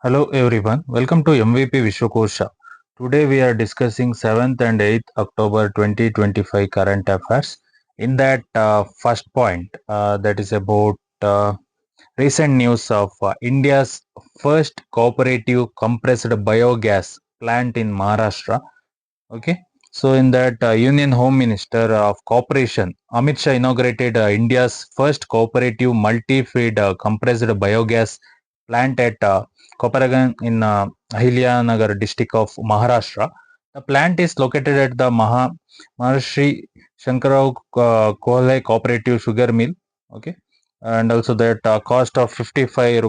Hello everyone, welcome to mvpvishwakosha. Today we are discussing 7th and 8th October 2025 current affairs. In that first point, that is about recent news of India's first cooperative compressed biogas plant in Maharashtra. Okay, so in that Union Home Minister of Cooperation, Amit Shah inaugurated India's first cooperative multi-feed compressed biogas plant at Koparagan in Ahilya district of Maharashtra. The plant is located at the Maharshi Shankarao Kohle Cooperative Sugar Mill. Okay, and also that cost of 55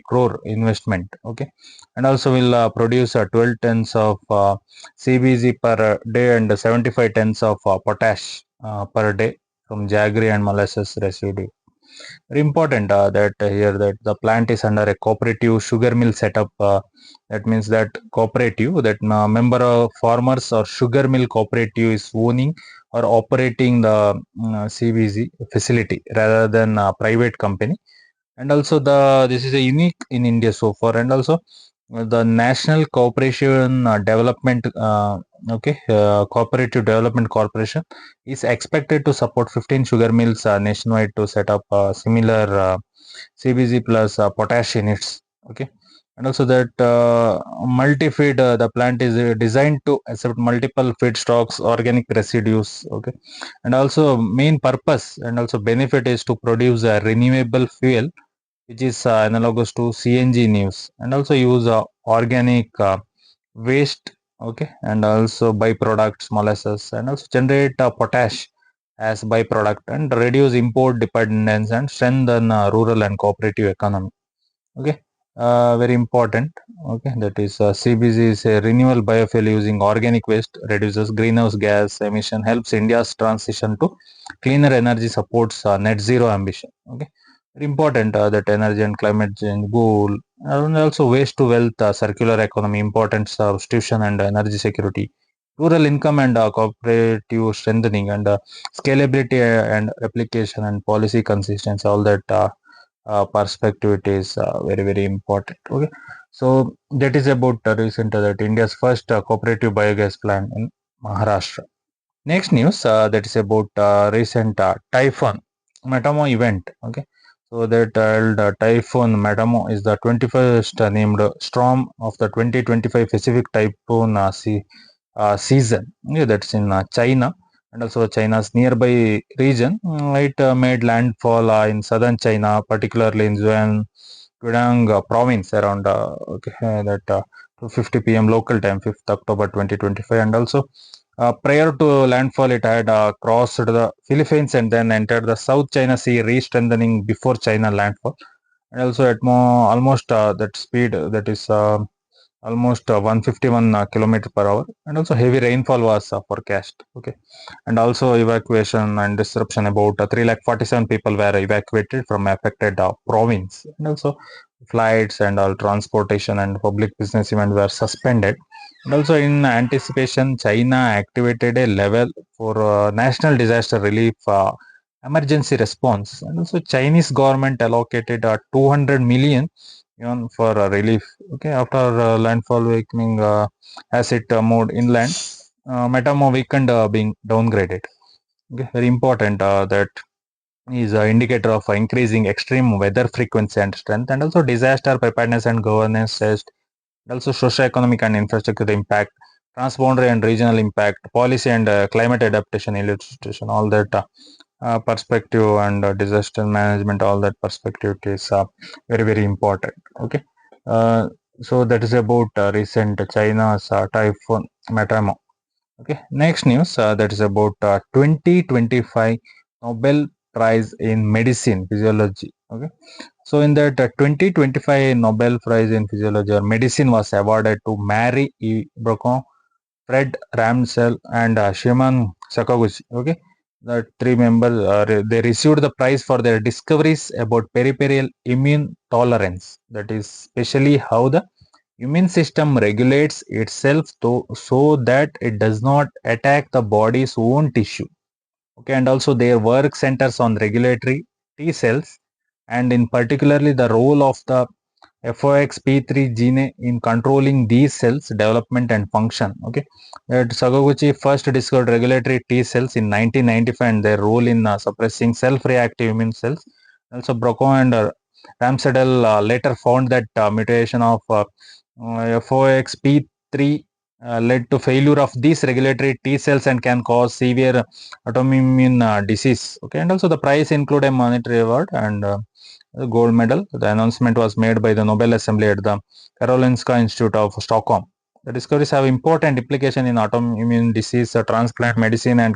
crore investment. Okay, and also will produce 12 tons of CBG per day and 75 tons of potash per day from jaggery and molasses residue. Very important that here that the plant is under a cooperative sugar mill setup. That means that cooperative, that member of farmers or sugar mill cooperative is owning or operating the CBG facility rather than a private company. And also this is a unique in India so far. And also the National Cooperation Development Cooperative Development Corporation is expected to support 15 sugar mills nationwide to set up similar CBG plus potash units. Okay, and also that multi-feed, the plant is designed to accept multiple feedstocks, organic residues. Okay, and also main purpose and also benefit is to produce a renewable fuel which is analogous to CNG news, and also use organic waste. Okay, and also byproducts molasses, and also generate potash as byproduct and reduce import dependence and strengthen rural and cooperative economy. Okay, very important. Okay, that is CBG is a renewable biofuel using organic waste, reduces greenhouse gas emission, helps India's transition to cleaner energy, supports net zero ambition. Okay, very important that energy and climate change goal, and also waste to wealth, circular economy, important substitution and energy security, rural income and cooperative strengthening, and scalability and application and policy consistency. All that perspective it is very important. Okay, so that is about recent that India's first cooperative biogas plant in Maharashtra. Next news, that is about recent typhoon matmo event. Okay, so that typhoon matmo is the 21st named storm of the 2025 Pacific typhoon season. Yeah, that's in China and also China's nearby region. It made landfall in southern China, particularly in Guangdong province around that 2:50 p.m. local time, 5th October 2025, and also prior to landfall, it had crossed the Philippines and then entered the South China Sea, re-strengthening before China landfall. And also at almost that speed, that is almost 151 kilometer per hour, and also heavy rainfall was forecast. Okay, and also evacuation and disruption, about 347 people were evacuated from affected province, and also flights and all transportation and public business events were suspended. And also in anticipation, China activated a level for national disaster relief emergency response, and also Chinese government allocated 200 million yuan for relief. Okay, after landfall weakening as it moved inland, Metamo weakened being downgraded. Okay, very important that is an indicator of increasing extreme weather frequency and strength, and also disaster preparedness and governance test, and also socio-economic and infrastructure impact, transboundary and regional impact, policy and climate adaptation, illustration, all that perspective and disaster management, all that perspective is very important. Okay, uh, so that is about recent China's typhoon Matamo. Okay, next news, that is about 2025 Nobel Prize in Medicine Physiology. Okay, so in that 2025 Nobel Prize in Physiology or Medicine was awarded to Mary E. Brocon, Fred Ramsell, and Shimon Sakaguchi. Okay, the three members they received the prize for their discoveries about peripheral immune tolerance. That is, especially how the immune system regulates itself so that it does not attack the body's own tissue. Okay, and also their work centers on regulatory T cells, and in particularly the role of the FOXP3 gene in controlling these cells development and function. Okay, that Sakaguchi first discovered regulatory T cells in 1995 and their role in suppressing self-reactive immune cells. Also, Brocco and Ramsadel later found that mutation of FOXP3 led to failure of these regulatory T cells and can cause severe autoimmune disease. Okay, and also the prize include a monetary award and the gold medal. The announcement was made by the Nobel Assembly at the Karolinska Institute of Stockholm. The discoveries have important implication in autoimmune disease, transplant medicine, and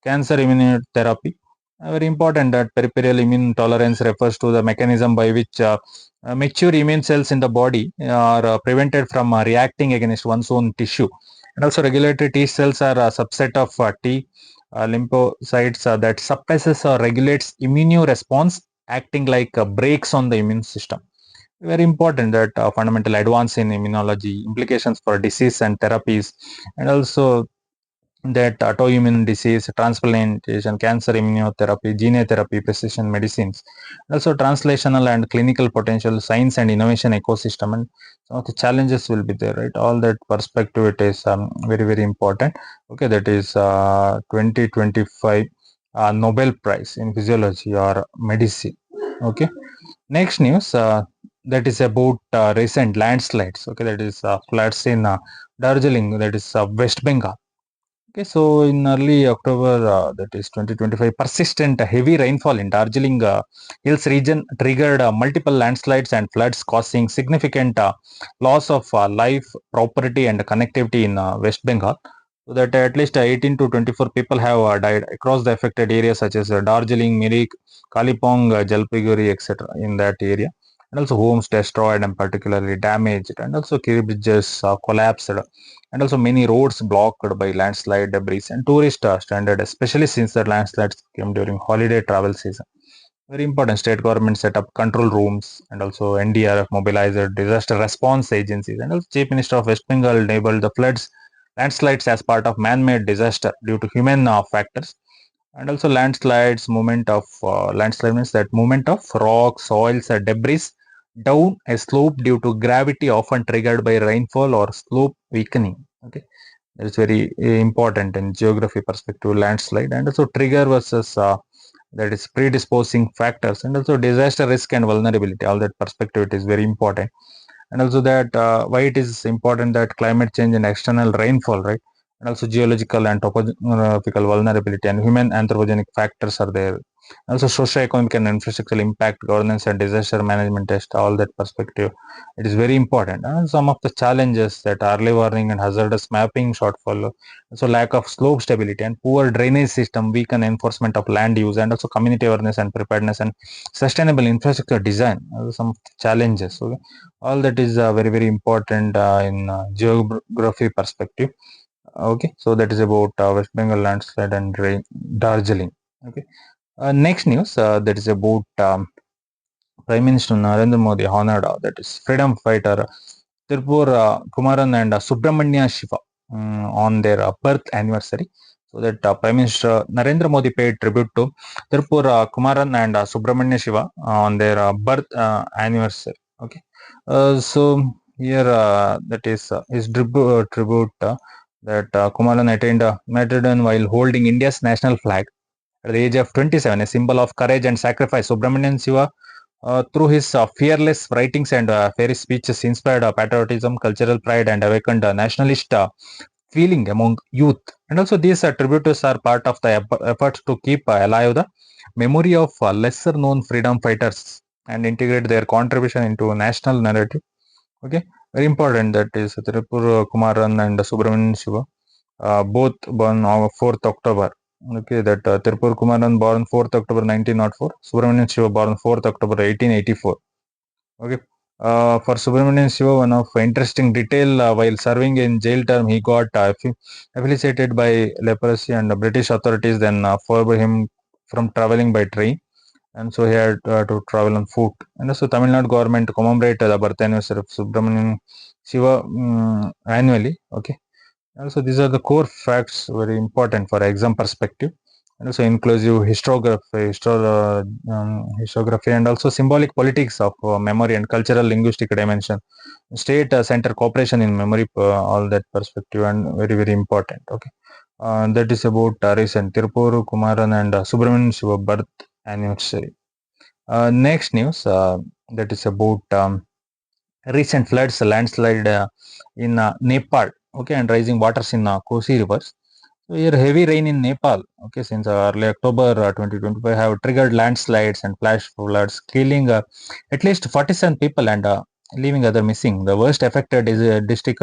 cancer immunotherapy. Very important that peripheral immune tolerance refers to the mechanism by which mature immune cells in the body are prevented from reacting against one's own tissue. And also, regulatory T cells are a subset of T lymphocytes that suppresses or regulates immune response, acting like brakes on the immune system. Very important that fundamental advance in immunology, implications for disease and therapies, and also that autoimmune disease, transplantation, cancer immunotherapy, gene therapy, precision medicines, also translational and clinical potential, science and innovation ecosystem, and some of the challenges will be there, right? All that perspective, it is very, very important. Okay, that is 2025 Nobel Prize in Physiology or Medicine. Okay, next news that is about recent landslides. Okay, that is floods in Darjeeling, that is West Bengal. Okay, so in early October, that is 2025, persistent heavy rainfall in Darjeeling Hills region triggered multiple landslides and floods, causing significant loss of life, property, and connectivity in West Bengal. So that at least 18 to 24 people have died across the affected areas such as Darjeeling, Mirik, Kalipong, Jalpaiguri, etc. in that area. And also homes destroyed and particularly damaged, and also key bridges collapsed, and also many roads blocked by landslide debris, and tourists are stranded, especially since the landslides came during holiday travel season. Very important. State government set up control rooms, and also NDRF mobilized disaster response agencies, and also Chief Minister of West Bengal labeled the floods landslides as part of man-made disaster due to human factors. And also landslides, movement of landslide means that movement of rocks, soils, or debris down a slope due to gravity, often triggered by rainfall or slope weakening. Okay, that is very important in geography perspective. Landslide, and also trigger versus that is predisposing factors, and also disaster risk and vulnerability. All that perspective, it is very important. And also that why it is important that climate change and external rainfall, right? And also geological and topographical vulnerability and human anthropogenic factors are there. Also socio-economic and infrastructural impact, governance and disaster management test, all that perspective, it is very important. And some of the challenges that early warning and hazardous mapping shortfall, so lack of slope stability and poor drainage system, weaken enforcement of land use, and also community awareness and preparedness and sustainable infrastructure design, some of the challenges. Okay, all that is very, very important in geography perspective. Okay, so that is about West Bengal landslide and Darjeeling. Okay, next news that is about Prime Minister Narendra Modi honored that is freedom fighter Tiruppurkumaran and Subramaniyasiva on their birth anniversary. So that Prime Minister Narendra Modi paid tribute to Tiruppurkumaran and Subramanyasiva on their birth anniversary. Okay, so here that is his tribute that Kumaran attained martyrdom while holding India's national flag at the age of 27, a symbol of courage and sacrifice. Subramanian Shiva, through his fearless writings and fairy speeches, inspired patriotism, cultural pride, and awakened nationalist feeling among youth. And also, these tributes are part of the effort to keep alive the memory of lesser known freedom fighters and integrate their contribution into a national narrative. Okay, very important. That is Tirupur Kumaran and Subramanian Shiva, both born on 4th October. Okay, that Tirupur Kumaran born 4th October 1904, Subramanian Shiva born 4th October 1884. Okay, for Subramanian Shiva, one of interesting detail while serving in jail term, he got affiliated by leprosy, and the British authorities then forbade him from traveling by train, and so he had to travel on foot. And also Tamil Nadu government commemorate the birth anniversary of Subramanian Shiva annually. Okay, also these are the core facts, very important for exam perspective. and also inclusive historiography, and also symbolic politics of memory and cultural linguistic dimension, state center cooperation in memory, all that perspective, and very very important. Okay, that is about recent Tiruppurkumaran and Subramaniyasiva birth anniversary. Next news, that is about recent floods, landslide in Nepal, okay, and rising waters in Kosi rivers. So here, heavy rain in Nepal, okay, since early October 2025 have triggered landslides and flash floods, killing at least 47 people and leaving other missing. The worst affected is district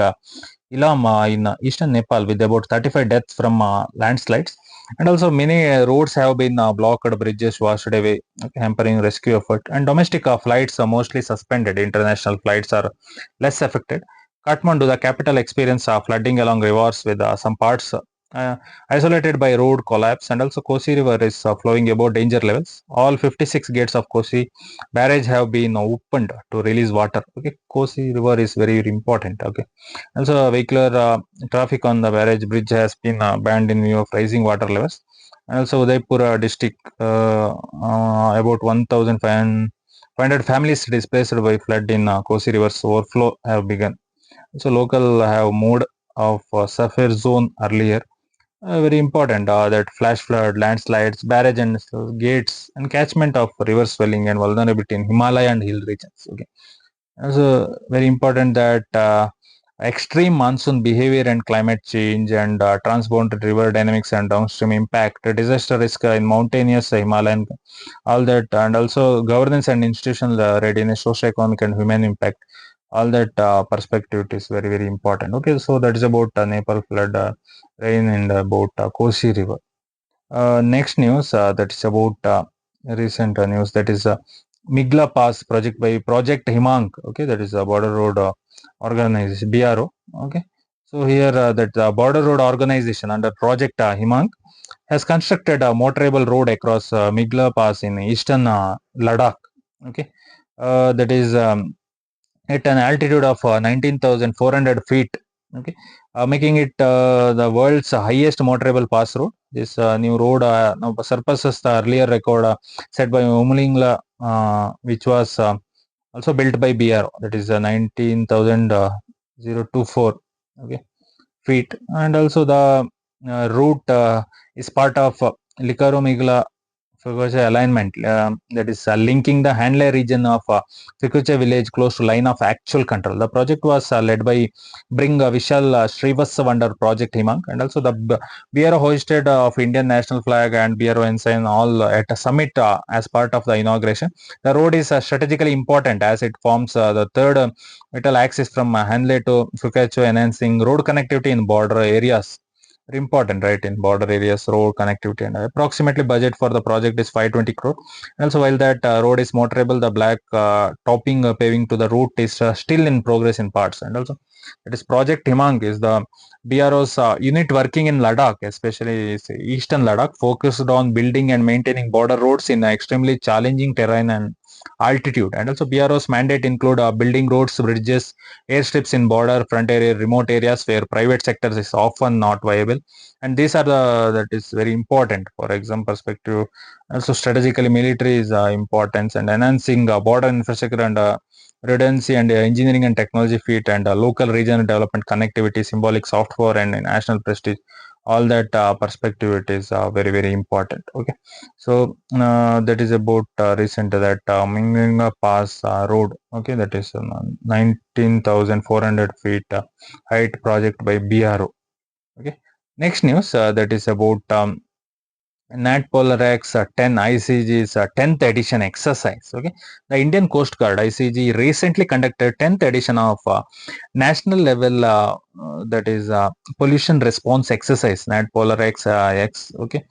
Ilam in eastern Nepal, with about 35 deaths from landslides. And also many roads have been blocked, bridges washed away, okay, hampering rescue effort. And domestic flights are mostly suspended. International flights are less affected. Kathmandu, the capital, experienced flooding along rivers, with some parts uh, isolated by road collapse. And also Kosi River is flowing above danger levels. All 56 gates of Kosi barrage have been opened to release water. Okay, Kosi River is very, very important. Okay, also vehicular traffic on the barrage bridge has been banned in view of rising water levels. And also Udaipur district, about 1,500 families displaced by flood in Kosi River's overflow have begun. So local have moved of suffer zone earlier. Very important that flash flood, landslides, barrage and gates, and catchment of river swelling and vulnerability in Himalaya and hill regions. Okay, also very important that extreme monsoon behavior and climate change and transboundary river dynamics and downstream impact, disaster risk in mountainous Himalayan, all that, and also governance and institutional readiness, socio-economic and human impact, all that perspective is very very important. Okay, so that is about Nepal flood, rain, and about Kosi River. Next news, that is about recent news, that is Migla Pass project by Project Himang. Okay, that is a border road organization, BRO. Okay, so here that border road organization under Project Himang has constructed a motorable road across Migla Pass in eastern Ladakh. Okay, that is at an altitude of 19,400 feet. Okay, making it the world's highest motorable pass road. This new road now surpasses the earlier record set by Umlingla, which was also built by BRO. That is 19,024, okay, feet. And also the route is part of Likaromigla Fukuoka alignment, that is linking the Hanley region of Fukuoka village close to line of actual control. The project was led by Bring Vishal Srivastav under Project Himang, and also the BRO hoisted of Indian national flag and BRO ensign all at a summit as part of the inauguration. The road is strategically important as it forms the third vital axis from Hanley to Fukuoka, enhancing road connectivity in border areas. Very important, right, in border areas, road connectivity. And approximately budget for the project is 520 crore. And also while that road is motorable, the black topping paving to the route is still in progress in parts. And also it is Project Himang is the BRO's unit working in Ladakh, especially eastern Ladakh, focused on building and maintaining border roads in extremely challenging terrain and altitude. And also BRO's mandate include building roads, bridges, airstrips in border, frontier, remote areas where private sectors is often not viable. And these are the that is very important for exam perspective. Also strategically military is importance, and enhancing border infrastructure and redundancy and engineering and technology feat, and local regional development connectivity, symbolic software, and national prestige, all that perspective, it is very very important. Okay, so that is about recent that Minglinga Pass road. Okay, that is 19,400 feet height project by BRO. Okay, next news, that is about NatPolarX 10 ICG's 10th edition exercise. Okay, the Indian Coast Guard ICG recently conducted 10th edition of national level, that is pollution response exercise, NatPolarX X. Okay,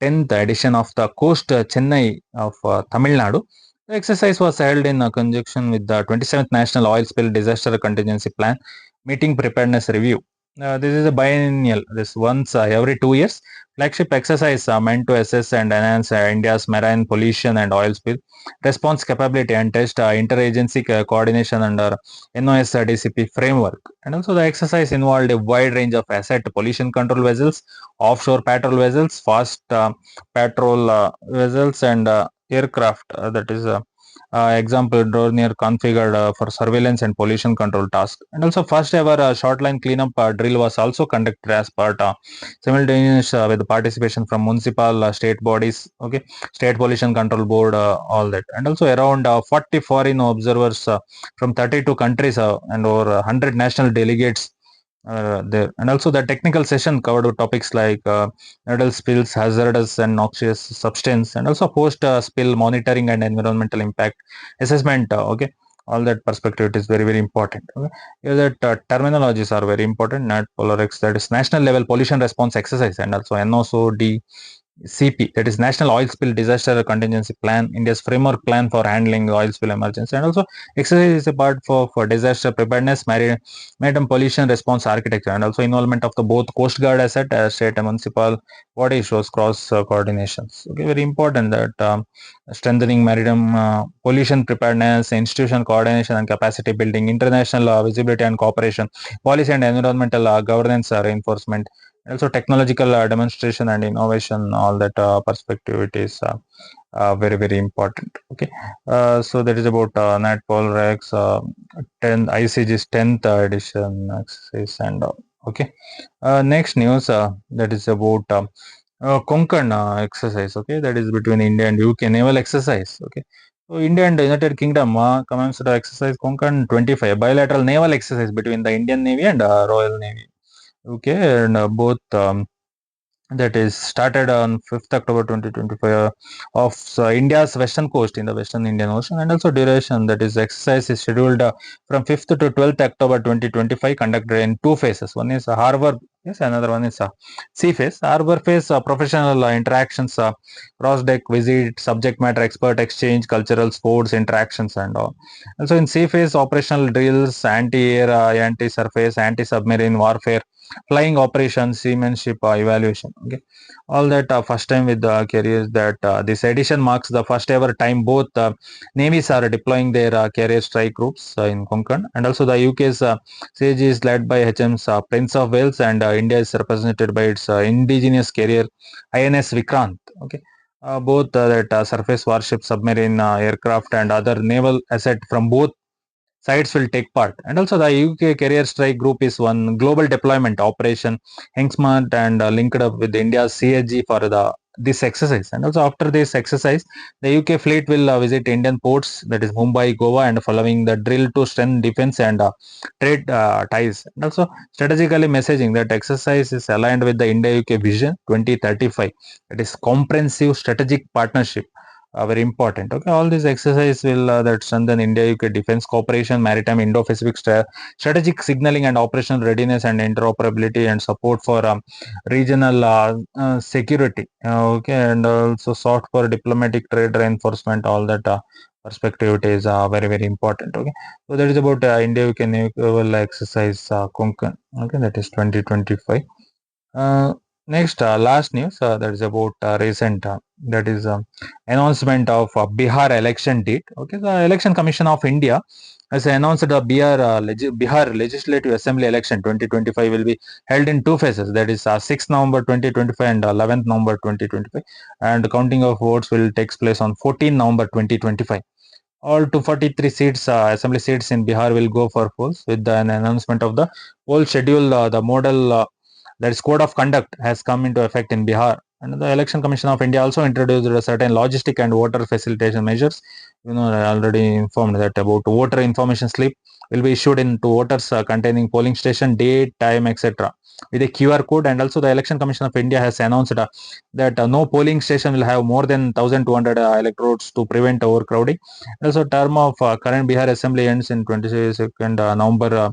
10th edition of the Coast Chennai of Tamil Nadu. The exercise was held in conjunction with the 27th National Oil Spill Disaster Contingency Plan Meeting Preparedness Review. This is a biennial, this once every 2 years flagship exercise meant to assess and enhance India's marine pollution and oil spill response capability and test interagency coordination under NOS-DCP framework. And also the exercise involved a wide range of asset pollution control vessels, offshore patrol vessels, fast patrol vessels, and aircraft. That is example drone near configured for surveillance and pollution control tasks. And also first ever short line cleanup drill was also conducted as part simultaneous with the participation from municipal state bodies, okay, state pollution control board, all that. And also around 40 foreign observers from 32 countries and over 100 national delegates there. And also the technical session covered topics like needle spills, hazardous and noxious substance, and also post spill monitoring and environmental impact assessment. Okay, all that perspective, it is very very important. Okay, here that terminologies are very important. NAT POLARX, that is national level pollution response exercise, and also NOSOD CP, that is National Oil Spill Disaster Contingency Plan, India's framework plan for handling oil spill emergency. And also exercise is a part for disaster preparedness, maritime pollution response architecture, and also involvement of the both Coast Guard asset, state and municipal body shows cross coordinations. Okay, very important that strengthening maritime pollution preparedness, institutional coordination and capacity building, international visibility and cooperation, policy and environmental governance reinforcement, also technological demonstration and innovation, all that perspective, it is very very important. Okay, so that is about NatPol Rex 10 ICG's 10th edition exercise and okay. Next news, that is about Konkan exercise. Okay, that is between India and UK naval exercise. Okay, so India and the United Kingdom commenced the exercise Konkan 25, bilateral naval exercise between the Indian Navy and Royal Navy. Okay, and both that is started on 5th October 2025 of India's western coast in the Western Indian Ocean. And also duration, that is exercise is scheduled from 5th to 12th October 2025, conducted in two phases. One is harbor, yes, another one is sea phase. Harbor phase, professional interactions, cross deck visit, subject matter expert exchange, cultural sports interactions and all. Also in sea phase, operational drills, anti-air, anti-surface, anti-submarine warfare, flying operations, seamanship evaluation. Okay, all that first time with the carriers. That this edition marks the first ever time both navies are deploying their carrier strike groups in Konkan. And also the UK's siege is led by HM's Prince of Wales, and India is represented by its indigenous carrier INS Vikrant. Okay, both that surface warship, submarine aircraft, and other naval asset from both sites will take part. And also the UK Carrier Strike Group is one global deployment operation, Hengsmart, and linked up with India's CSG for the this exercise. And also after this exercise, the UK fleet will visit Indian ports, that is Mumbai, Goa, and following the drill to strengthen defense and trade ties. And also strategically messaging that exercise is aligned with the India-UK Vision 2035. It is comprehensive strategic partnership, very important. Okay, all these exercise will that strengthen India UK defense cooperation, maritime Indo-Pacific strategic signaling and operational readiness and interoperability and support for regional security. Okay, and also sought for diplomatic trade reinforcement. All that perspective, it is very very important. Okay, so that is about India UK naval exercise Konkan. Okay, that is 2025. Next, last news, that is about recent, that is announcement of Bihar election date. Okay, the Election Commission of India has announced the Bihar Legislative Assembly election 2025 will be held in two phases. That is 6th November 2025 and 11th November 2025. And counting of votes will take place on 14th November 2025. All 243 seats, assembly seats in Bihar will go for polls with an announcement of the poll schedule. The model, that is code of conduct, has come into effect in Bihar. And the Election Commission of India also introduced a certain logistic and voter facilitation measures. I already informed that about voter information slip will be issued in to voters containing polling station, date, time, etc. with a QR code. And also the Election Commission of India has announced that no polling station will have more than 1,200 electrodes to prevent overcrowding. Also, term of current Bihar Assembly ends in 22nd November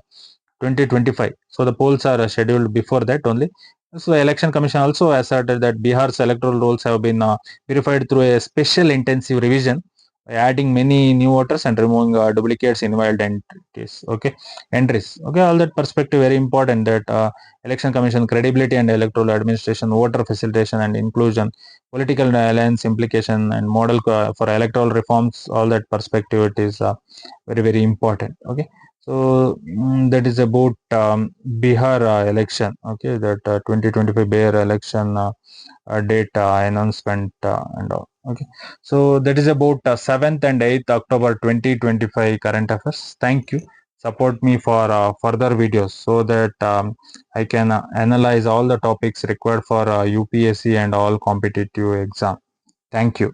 2025. So the polls are scheduled before that only. So the Election Commission also asserted that Bihar's electoral rolls have been verified through a special intensive revision adding many new voters and removing duplicates invalid entries. Okay, all that perspective very important, that election commission credibility and electoral administration, voter facilitation and inclusion, political alliance implication and model for electoral reforms, all that perspective, it is very important. Okay, so that is about Bihar election. Okay, that 2025 Bihar election date announcement and all. Okay, so that is about 7th and 8th October 2025 current affairs. Thank you. Support me for further videos so that I can analyze all the topics required for UPSC and all competitive exam. Thank you.